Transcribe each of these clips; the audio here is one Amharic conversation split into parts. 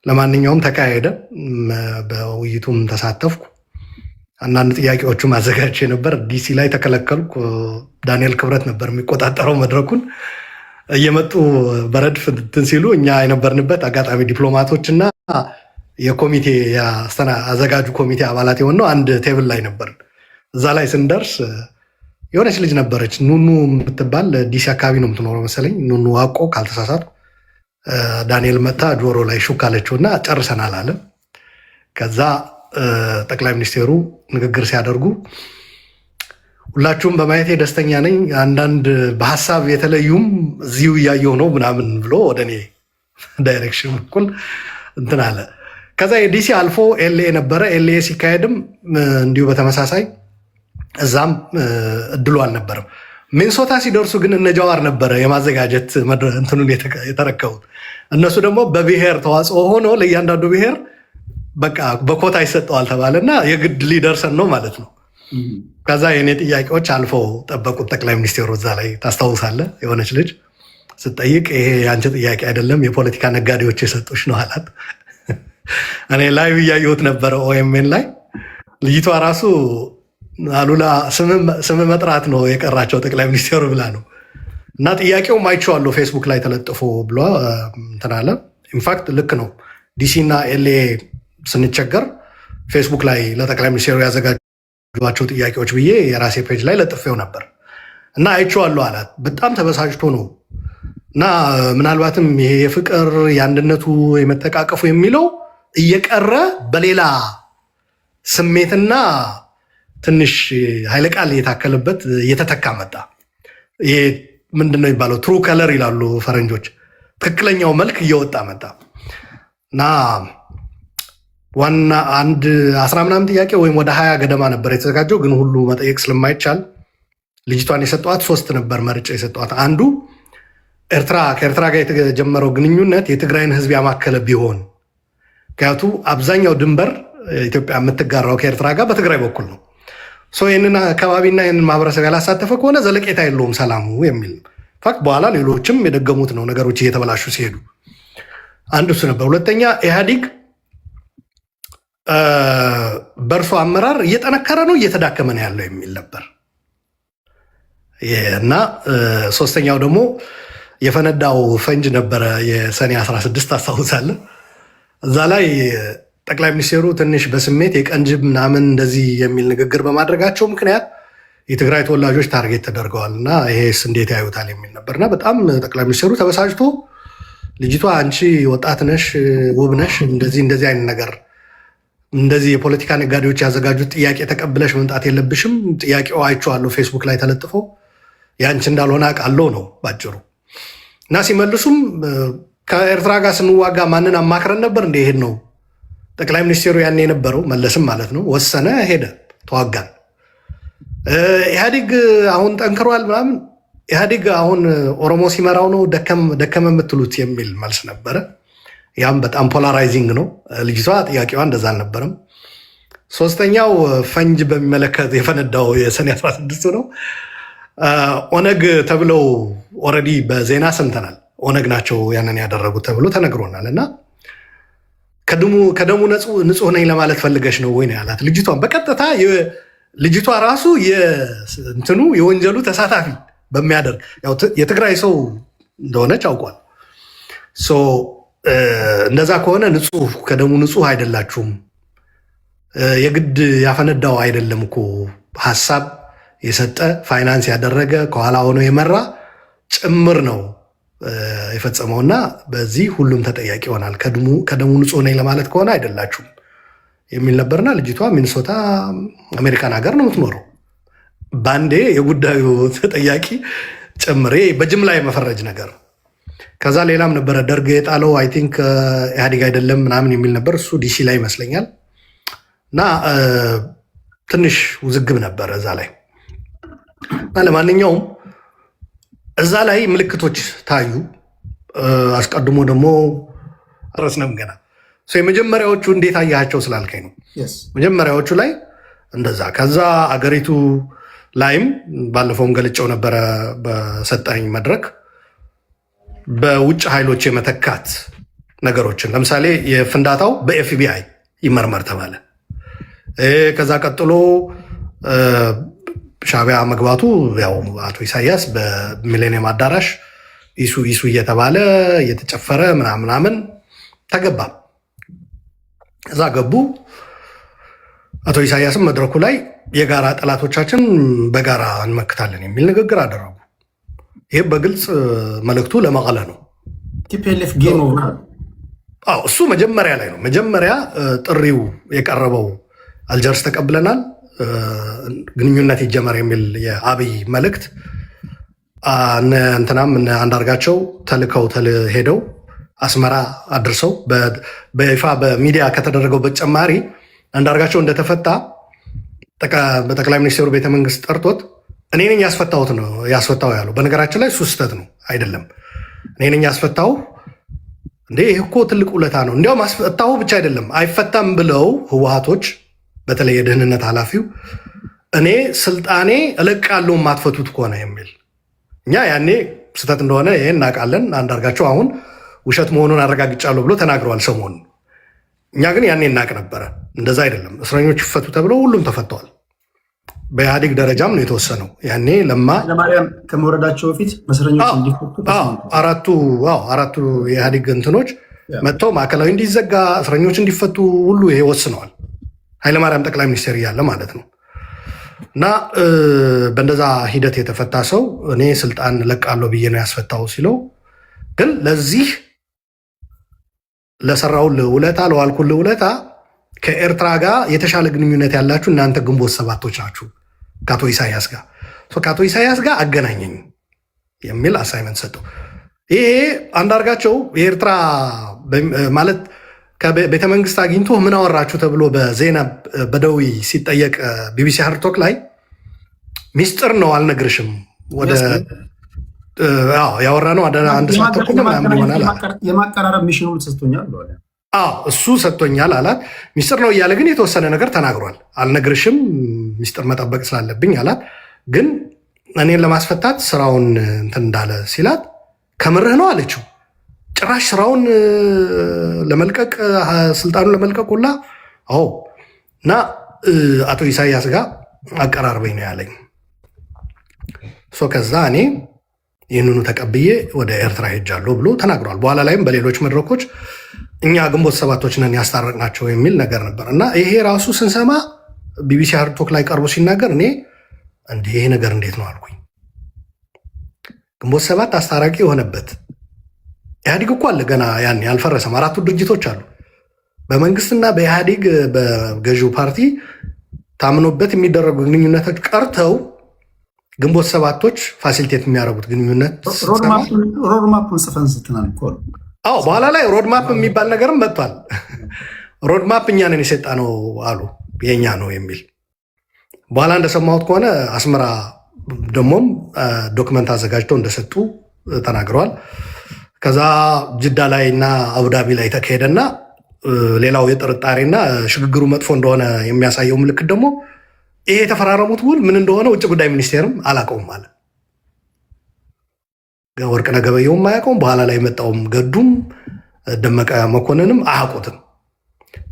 ለማንኛውም ተካሄደ። በውይይቱም ተሳተፍኩ። አንዳንድ ጥያቄዎቹም አዘጋጅቼ ነበር። ዲሲ ላይ ተከለከልኩ። ዳንኤል ክብረት ነበር የሚቆጣጠረው መድረኩን። እየመጡ በረድፍ እንትን ሲሉ እኛ የነበርንበት አጋጣሚ ዲፕሎማቶች እና የኮሚቴ አዘጋጁ ኮሚቴ አባላት የሆነው አንድ ቴብል ላይ ነበር። እዛ ላይ ስንደርስ የሆነች ልጅ ነበረች፣ ኑኑ የምትባል ዲሲ አካባቢ ነው የምትኖረው መሰለኝ። ኑኑ ዋቆ ካልተሳሳትኩ። ዳንኤል መታ ጆሮ ላይ ሹክ አለችው እና ጨርሰናል አለ። ከዛ ጠቅላይ ሚኒስቴሩ ንግግር ሲያደርጉ ሁላችሁም በማየቴ ደስተኛ ነኝ፣ አንዳንድ በሀሳብ የተለዩም እዚሁ እያየሁ ነው ምናምን ብሎ ወደ እኔ ዳይሬክሽን በኩል እንትን አለ። ከዛ የዲሲ አልፎ ኤልኤ ነበረ። ኤልኤ ሲካሄድም እንዲሁ በተመሳሳይ እዛም እድሉ አልነበረም። ሚኒሶታ ሲደርሱ ግን እነ ጃዋር ነበረ የማዘጋጀት እንትኑን የተረከቡት። እነሱ ደግሞ በብሔር ተዋጽኦ ሆኖ ለእያንዳንዱ ብሔር በቃ በኮታ ይሰጠዋል ተባለ እና የግድ ሊደርሰን ነው ማለት ነው። ከዛ የእኔ ጥያቄዎች አልፈው ጠበቁት ጠቅላይ ሚኒስቴሩ። እዛ ላይ ታስታውሳለህ፣ የሆነች ልጅ ስትጠይቅ ይሄ የአንቺ ጥያቄ አይደለም የፖለቲካ ነጋዴዎች የሰጡሽ ነው አላት። እኔ ላይቭ እያየሁት ነበረ ኦኤምኤን ላይ። ልጅቷ ራሱ አሉላ ስም መጥራት ነው የቀራቸው ጠቅላይ ሚኒስቴሩ ብላ ነው። እና ጥያቄውም አይቼዋለሁ ፌስቡክ ላይ ተለጥፎ ብሎ እንትን አለ። ኢንፋክት ልክ ነው። ዲሲ እና ኤልኤ ስንቸገር ፌስቡክ ላይ ለጠቅላይ ሚኒስቴሩ ያዘጋጇቸው ጥያቄዎች ብዬ የራሴ ፔጅ ላይ ለጥፌው ነበር እና አይቼዋለሁ አላት። በጣም ተበሳጭቶ ነው እና ምናልባትም ይሄ የፍቅር የአንድነቱ የመጠቃቀፉ የሚለው እየቀረ በሌላ ስሜትና ትንሽ ኃይለ ቃል እየታከለበት እየተተካ መጣ። ይሄ ምንድነው የሚባለው? ትሩ ከለር ይላሉ ፈረንጆች። ትክክለኛው መልክ እየወጣ መጣ እና ዋና አንድ 10 ምናምን ጥያቄ ወይም ወደ 20 ገደማ ነበር የተዘጋጀው። ግን ሁሉ መጠየቅ ስለማይቻል ልጅቷን የሰጠዋት 3 ነበር መርጬ የሰጠዋት። አንዱ ከኤርትራ ጋር የተጀመረው ግንኙነት የትግራይን ሕዝብ ያማከለ ቢሆን፣ ምክንያቱ አብዛኛው ድንበር ኢትዮጵያ የምትጋራው ከኤርትራ ጋር በትግራይ በኩል ነው። ይህንን አካባቢና ይህንን ማህበረሰብ ያላሳተፈ ከሆነ ዘለቄታ የለውም ሰላሙ የሚል ፋክት። በኋላ ሌሎችም የደገሙት ነው ነገሮች እየተበላሹ ሲሄዱ። አንዱ እሱ ነበር። ሁለተኛ ኢህአዲግ በእርሶ አመራር እየጠነከረ ነው እየተዳከመ ነው ያለው የሚል ነበር እና ሶስተኛው ደግሞ የፈነዳው ፈንጅ ነበረ የሰኔ 16 አስታውሳለህ። እዛ ላይ ጠቅላይ ሚኒስቴሩ ትንሽ በስሜት የቀንጅብ ምናምን እንደዚህ የሚል ንግግር በማድረጋቸው ምክንያት የትግራይ ተወላጆች ታርጌት ተደርገዋል እና ይሄስ እንዴት ያዩታል የሚል ነበርና በጣም ጠቅላይ ሚኒስቴሩ ተበሳጭቶ ልጅቷ አንቺ ወጣት ነሽ፣ ውብ ነሽ፣ እንደዚህ አይነት ነገር እንደዚህ የፖለቲካ ነጋዴዎች ያዘጋጁት ጥያቄ ተቀብለሽ መምጣት የለብሽም። ጥያቄው አይቼዋለሁ ፌስቡክ ላይ ተለጥፎ የአንቺ እንዳልሆነ አውቃለሁ ነው ባጭሩ። እና ሲመልሱም ከኤርትራ ጋር ስንዋጋ ማንን አማክረን ነበር እንደ ይሄድ ነው ጠቅላይ ሚኒስቴሩ ያን የነበረው መለስም ማለት ነው። ወሰነ፣ ሄደ፣ ተዋጋን። ኢህአዲግ አሁን ጠንክሯል ምናምን። ኢህአዲግ አሁን ኦሮሞ ሲመራው ነው ደከመ የምትሉት የሚል መልስ ነበረ። ያም በጣም ፖላራይዚንግ ነው። ልጅቷ ጥያቄዋ እንደዛ አልነበረም። ሶስተኛው ፈንጅ በሚመለከት የፈነዳው የሰኔ 16 ነው። ኦነግ ተብለው ኦልሬዲ በዜና ሰምተናል። ኦነግ ናቸው ያንን ያደረጉት ተብሎ ተነግሮናል እና ከደሙ ንጹህ ነኝ ለማለት ፈልገሽ ነው ወይ ነው ያላት ልጅቷን በቀጥታ። ልጅቷ ራሱ እንትኑ የወንጀሉ ተሳታፊ በሚያደርግ የትግራይ ሰው እንደሆነች አውቋል። እንደዛ ከሆነ ከደሙ ንጹህ አይደላችሁም። የግድ ያፈነዳው አይደለም እኮ ሀሳብ የሰጠ ፋይናንስ ያደረገ ከኋላ ሆኖ የመራ ጭምር ነው የፈጸመውና በዚህ ሁሉም ተጠያቂ ይሆናል። ከደሙ ንጹህ ነኝ ለማለት ከሆነ አይደላችሁም የሚል ነበርና ልጅቷ ሚኒሶታ አሜሪካን ሀገር ነው የምትኖረው። ባንዴ የጉዳዩ ተጠያቂ ጨምሬ በጅምላ የመፈረጅ ነገር። ከዛ ሌላም ነበረ ደርግ የጣለው አይ ቲንክ ኢህአዴግ አይደለም ምናምን የሚል ነበር። እሱ ዲሲ ላይ ይመስለኛል እና ትንሽ ውዝግብ ነበረ እዛ ላይ። ለማንኛውም እዛ ላይ ምልክቶች ታዩ። አስቀድሞ ደግሞ ረስነም ገና የመጀመሪያዎቹ እንዴት አያቸው ስላልከኝ ነው። መጀመሪያዎቹ ላይ እንደዛ። ከዛ አገሪቱ ላይም ባለፈውም ገልጨው ነበረ በሰጠኝ መድረክ በውጭ ኃይሎች የመተካት ነገሮችን ለምሳሌ የፍንዳታው በኤፍቢአይ ይመርመር ተባለ። ከዛ ቀጥሎ ሻዕቢያ መግባቱ ያው አቶ ኢሳያስ በሚሌኒየም አዳራሽ ኢሱ እየተባለ እየተጨፈረ ምናምን ተገባ። ከዛ ገቡ። አቶ ኢሳያስም መድረኩ ላይ የጋራ ጠላቶቻችን በጋራ እንመክታለን የሚል ንግግር አደረጉ። ይህ በግልጽ መልእክቱ ለመቀለ ነው። ቲፒኤልኤፍ ጌም ኦቨር። እሱ መጀመሪያ ላይ ነው። መጀመሪያ ጥሪው የቀረበው አልጀርስ ተቀብለናል፣ ግንኙነት ይጀመር የሚል የአብይ መልእክት እንትናም አንዳርጋቸው ተልከው ሄደው አስመራ አድርሰው በይፋ በሚዲያ ከተደረገው በተጨማሪ አንዳርጋቸው እንደተፈታ በጠቅላይ ሚኒስትሩ ቤተመንግስት ጠርቶት እኔ ነኝ ያስፈታው ያለው። በነገራችን ላይ እሱ ስህተት ነው አይደለም። እኔ ነኝ ያስፈታው እንዴ! ይህ እኮ ትልቅ ውለታ ነው። እንዲያውም አስፈታው ብቻ አይደለም አይፈታም ብለው ህወሓቶች በተለይ የደህንነት ኃላፊው እኔ ስልጣኔ እለቃለሁ የማትፈቱት ከሆነ የሚል እኛ ያኔ ስህተት እንደሆነ ይሄን እናውቃለን። አንዳርጋቸው አሁን ውሸት መሆኑን አረጋግጫለሁ ብሎ ተናግረዋል ሰሞኑን። እኛ ግን ያኔ እናውቅ ነበረ። እንደዛ አይደለም። እስረኞች ይፈቱ ተብለው ሁሉም ተፈተዋል። በኢህአዴግ ደረጃም ነው የተወሰነው። ያኔ ለማርያም ከመውረዳቸው በፊት እስረኞች እንዲፈቱ አራቱ የኢህአዴግ እንትኖች መጥተው ማዕከላዊ እንዲዘጋ እስረኞች እንዲፈቱ ሁሉ ይሄ ወስነዋል። ኃይለማርያም ጠቅላይ ሚኒስትር እያለ ማለት ነው። እና በእንደዛ ሂደት የተፈታ ሰው እኔ ስልጣን ለቃለሁ ብዬ ነው ያስፈታው ሲለው፣ ግን ለዚህ ለሰራውልህ ውለታ ለዋልኩልህ ውለታ ከኤርትራ ጋር የተሻለ ግንኙነት ያላችሁ እናንተ ግንቦት ሰባቶች ናችሁ ከአቶ ኢሳያስ ጋር ከአቶ ኢሳያስ ጋር አገናኘኝ የሚል አሳይመንት ሰጠው። ይሄ አንዳርጋቸው የኤርትራ ማለት ከቤተ መንግስት አግኝቶ ምን አወራችሁ ተብሎ በዜና በደዊ ሲጠየቅ ቢቢሲ ሃርቶክ ላይ ሚስጥር ነው አልነግርሽም ወደ ያወራ ነው አንድ ሰዓት ተኩል ምናምን ይሆናል። የማቀራረብ ሚሽኑ ሰጥቶኛል ብለዋል። እሱ ሰጥቶኛል አላት። ሚስጥር ነው እያለ ግን የተወሰነ ነገር ተናግሯል። አልነግርሽም ሚስጥር መጠበቅ ስላለብኝ አላት። ግን እኔን ለማስፈታት ስራውን እንትን እንዳለ ሲላት ከምርህ ነው አለችው። ጭራሽ ስራውን ለመልቀቅ ስልጣኑን ለመልቀቅ ሁላ እና አቶ ኢሳያስ ጋር አቀራርበኝ ነው ያለኝ። ከዛ እኔ ይህንኑ ተቀብዬ ወደ ኤርትራ ሄጃለሁ ብሎ ተናግሯል። በኋላ ላይም በሌሎች መድረኮች እኛ ግንቦት ሰባቶች ነን ያስታረቅናቸው የሚል ነገር ነበር እና ይሄ ራሱ ስንሰማ ቢቢሲ ሃርቶክ ላይ ቀርቦ ሲናገር እኔ ይሄ ነገር እንዴት ነው አልኩኝ። ግንቦት ሰባት አስታራቂ የሆነበት ኢህአዲግ እኮ አለ ገና ያኔ አልፈረሰም። አራቱ ድርጅቶች አሉ። በመንግስትና በኢህአዲግ በገዢው ፓርቲ ታምኖበት የሚደረጉ ግንኙነቶች ቀርተው ግንቦት ሰባቶች ፋሲሊቴት የሚያደርጉት ግንኙነት ሮድማፑን ጽፈን ስትናል እኮ በኋላ ላይ ሮድማፕ የሚባል ነገርም መጥቷል። ሮድማፕ እኛንን የሰጣ ነው አሉ የኛ ነው የሚል በኋላ እንደሰማሁት ከሆነ አስመራ ደሞም ዶክመንት አዘጋጅተው እንደሰጡ ተናግረዋል። ከዛ ጅዳ ላይ እና አቡዳቢ ላይ ተካሄደና ሌላው የጥርጣሬና ሽግግሩ መጥፎ እንደሆነ የሚያሳየው ምልክት ደግሞ ይሄ የተፈራረሙት ውል ምን እንደሆነ ውጭ ጉዳይ ሚኒስቴርም አላውቀውም አለ። ወርቅነህ ገበየሁም አያውቀውም። በኋላ ላይ የመጣውም ገዱም ደመቀ መኮንንም አያውቁትም።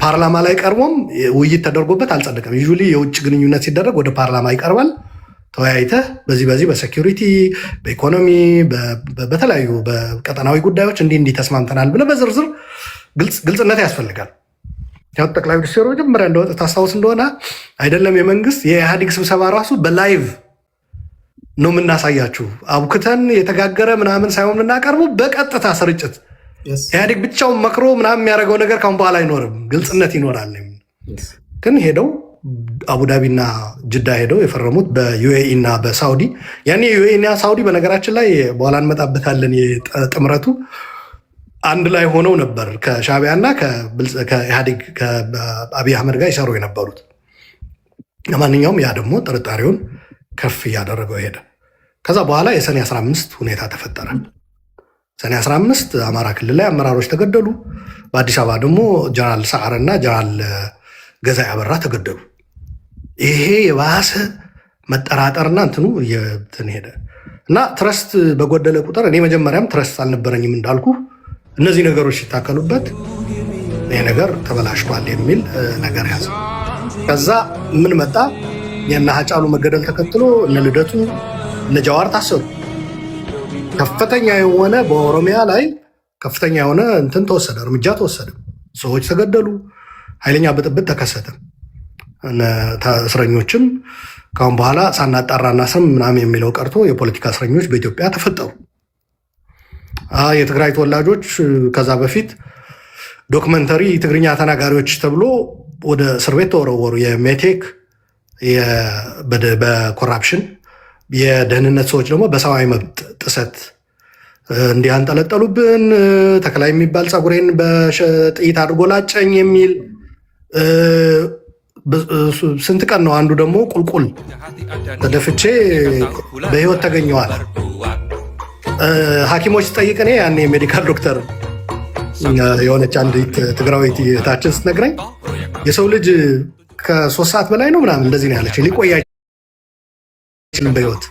ፓርላማ ላይ ቀርቦም ውይይት ተደርጎበት አልጸደቀም። ዩዥዋሊ የውጭ ግንኙነት ሲደረግ ወደ ፓርላማ ይቀርባል። ተወያይተህ በዚህ በሴኪሪቲ በኢኮኖሚ በተለያዩ በቀጠናዊ ጉዳዮች እንዲህ ተስማምተናል ብለህ በዝርዝር ግልጽነት ያስፈልጋል። ያው ጠቅላይ ሚኒስትሩ መጀመሪያ እንደወጣ ታስታውስ እንደሆነ አይደለም የመንግስት የኢህአዴግ ስብሰባ ራሱ በላይቭ ነው የምናሳያችሁ። አቡክተን የተጋገረ ምናምን ሳይሆን የምናቀርቡ በቀጥታ ስርጭት ኢህአዴግ ብቻውን መክሮ ምናምን የሚያደርገው ነገር ካሁን በኋላ አይኖርም፣ ግልጽነት ይኖራል። ግን ሄደው አቡዳቢና ጅዳ ሄደው የፈረሙት በዩኤኢ እና በሳውዲ ያኔ ዩኤኢ እና ሳውዲ በነገራችን ላይ በኋላ እንመጣበታለን። የጥምረቱ አንድ ላይ ሆነው ነበር ከሻዕቢያ እና ከኢህአዴግ ከአብይ አህመድ ጋር ይሰሩ የነበሩት። ለማንኛውም ያ ደግሞ ጥርጣሬውን ከፍ እያደረገው ሄደ። ከዛ በኋላ የሰኔ 15 ሁኔታ ተፈጠረ። ሰኔ 15 አማራ ክልል ላይ አመራሮች ተገደሉ። በአዲስ አበባ ደግሞ ጀነራል ሰዓረ እና ጀነራል ገዛኢ አበራ ተገደሉ። ይሄ የባሰ መጠራጠርና እንትኑ ሄደ እና ትረስት በጎደለ ቁጥር እኔ መጀመሪያም ትረስት አልነበረኝም እንዳልኩ እነዚህ ነገሮች ሲታከሉበት ይሄ ነገር ተበላሽቷል የሚል ነገር ያዘ። ከዛ ምን መጣ? የእነ ሃጫሉ መገደል ተከትሎ እነ ልደቱ እነ ጃዋር ታሰሩ። ከፍተኛ የሆነ በኦሮሚያ ላይ ከፍተኛ የሆነ እንትን ተወሰደ፣ እርምጃ ተወሰደ። ሰዎች ተገደሉ። ኃይለኛ ብጥብጥ ተከሰተ። እስረኞችም ካሁን በኋላ ሳናጣራና ስም ምናምን የሚለው ቀርቶ የፖለቲካ እስረኞች በኢትዮጵያ ተፈጠሩ። የትግራይ ተወላጆች ከዛ በፊት ዶክመንተሪ ትግርኛ ተናጋሪዎች ተብሎ ወደ እስር ቤት ተወረወሩ። የሜቴክ በኮራፕሽን የደህንነት ሰዎች ደግሞ በሰብአዊ መብት ጥሰት እንዲያንጠለጠሉብን ተከላይ የሚባል ፀጉሬን በጥይት አድርጎ ላጨኝ የሚል ስንት ቀን ነው። አንዱ ደግሞ ቁልቁል ተደፍቼ በህይወት ተገኘዋል። ሐኪሞች ስጠይቅ እኔ ያኔ ሜዲካል ዶክተር የሆነች አንዲት ትግራዊት እህታችን ስትነግረኝ የሰው ልጅ ከ3 ሰዓት በላይ ነው ምናምን እንደዚህ ነው ያለች፣ ሊቆይ አይችልም በህይወት